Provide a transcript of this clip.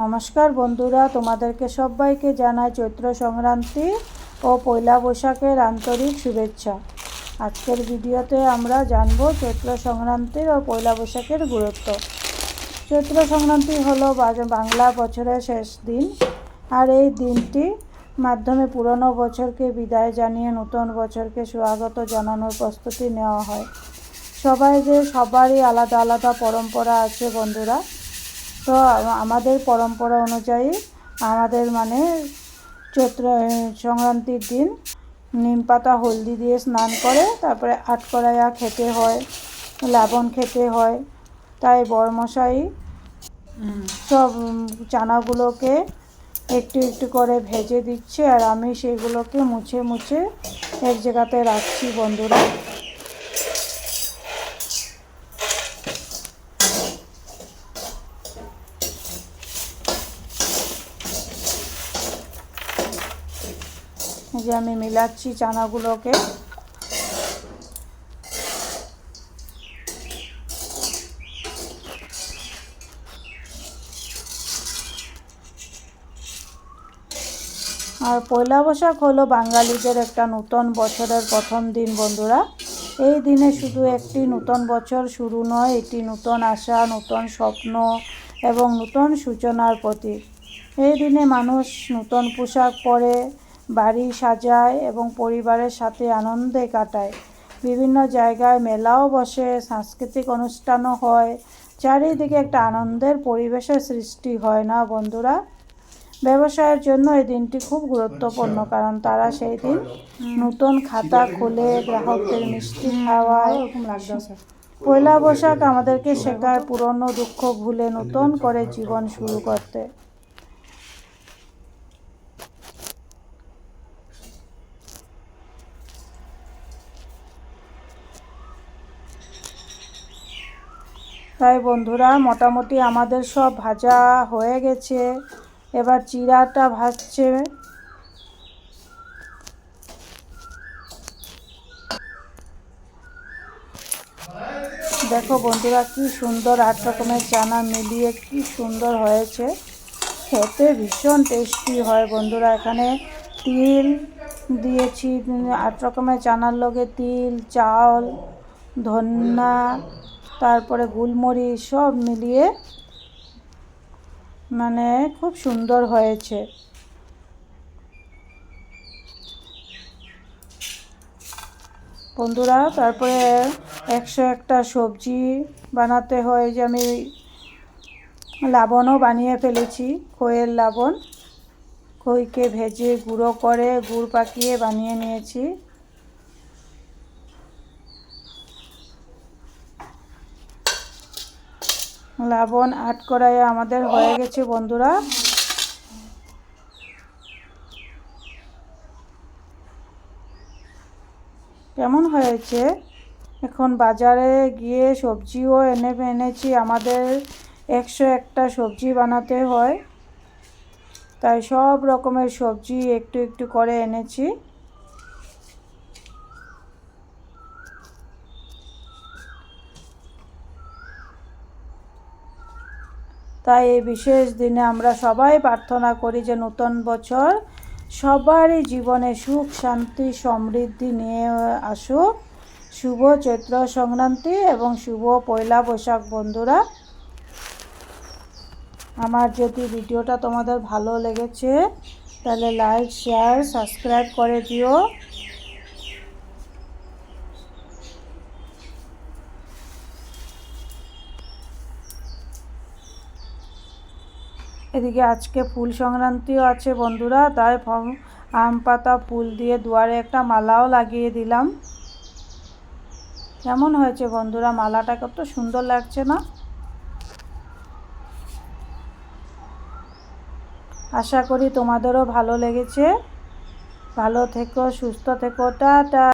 নমস্কার বন্ধুরা, তোমাদেরকে সবাইকে জানাই চৈত্র সংক্রান্তি ও পয়লা বৈশাখের আন্তরিক শুভেচ্ছা। আজকের ভিডিওতে আমরা জানব চৈত্র সংক্রান্তির ও পয়লা বৈশাখের গুরুত্ব। চৈত্র সংক্রান্তি হলো বাংলা বছরের শেষ দিন, আর এই দিনটি মাধ্যমে পুরনো বছরকে বিদায় জানিয়ে নতুন বছরকে স্বাগত জানানোর প্রস্তুতি নেওয়া হয়। সবারই আলাদা আলাদা পরম্পরা আছে বন্ধুরা। তো আমাদের পরম্পরা অনুযায়ী আমাদের চৈত্র সংক্রান্তির দিন নিম পাতা হলদি দিয়ে স্নান করে তারপরে আটকড়াইয়া খেতে হয়, লবণ খেতে হয়। তাই বরমশাই সব চানাগুলোকে একটু একটু করে ভেজে দিচ্ছে, আর আমি সেগুলোকে মুছে মুছে এক জায়গাতে রাখছি বন্ধুরা। যে আমি মিলাচ্ছি চানাগুলোকে। আর পয়লা বৈশাখ হলো বাঙালিদের একটা নতুন বছরের প্রথম দিন বন্ধুরা। এই দিনে শুধু একটি নতুন বছর শুরু নয়, এটি নতুন আশা, নতুন স্বপ্ন এবং নতুন সূচনার প্রতীক। এই দিনে মানুষ নতুন পোশাক পরে, বাড়ি সাজায় এবং পরিবারের সাথে আনন্দে কাটায়। বিভিন্ন জায়গায় মেলাও বসে, সাংস্কৃতিক অনুষ্ঠানও হয়, চারিদিকে একটা আনন্দের পরিবেশের সৃষ্টি হয় না বন্ধুরা। ব্যবসায়ের জন্য এই দিনটি খুব গুরুত্বপূর্ণ, কারণ তারা সেই দিন নতুন খাতা খোলে, গ্রাহকদের মিষ্টি খাওয়ায়। পয়লা বৈশাখ আমাদেরকে শেখায় পুরনো দুঃখ ভুলে নতুন করে জীবন শুরু করতে। তাই বন্ধুরা, মোটামুটি আমাদের সব ভাজা হয়ে গেছে, এবার চিড়াটা ভাজছে। দেখো বন্ধুরা, কি সুন্দর 8 রকমের চানা মিলিয়ে কি সুন্দর হয়েছে, খেতে ভীষণ টেস্টি হয় বন্ধুরা। এখানে তিল দিয়েছি, 8 রকমের চানার লগে তিল, চাল, ধন্যা, তারপরে গোলমরিচ সব মিলিয়ে খুব সুন্দর হয়েছে বন্ধুরা। তারপরে 101টা সবজি বানাতে হয়। যে আমি লবণও বানিয়ে ফেলেছি, খইয়ের লবণ। খইকে ভেজে গুঁড়ো করে গুড় পাকিয়ে বানিয়ে নিয়েছি। লবণ আটকড়াইয়া আমাদের হয়ে গেছে বন্ধুরা। কেমন হয়েছে? এখন বাজারে গিয়ে সবজিও এনেছি। আমাদের 101টা সবজি বানাতে হয়, তাই সব রকমের সবজি একটু একটু করে এনেছি। তাই এই বিশেষ দিনে আমরা সবাই প্রার্থনা করি যে নতুন বছর সবারই জীবনে সুখ, শান্তি, সমৃদ্ধি নিয়ে আসুক। শুভ চৈত্র সংক্রান্তি এবং শুভ পয়লা বৈশাখ বন্ধুরা। আমার যদি ভিডিওটা তোমাদের ভালো লেগেছে তাহলে লাইক, শেয়ার, সাবস্ক্রাইব করে দিও। এদিকে আজকে ফুল সংক্রান্তিও আছে বন্ধুরা, তাই আম পাতা ফুল দিয়ে দুয়ারে একটা মালাও লাগিয়ে দিলাম। কেমন হয়েছে বন্ধুরা? মালাটা কত সুন্দর লাগছে না? আশা করি তোমাদেরও ভালো লেগেছে। ভালো থেকো, সুস্থ থেকো, টাটা।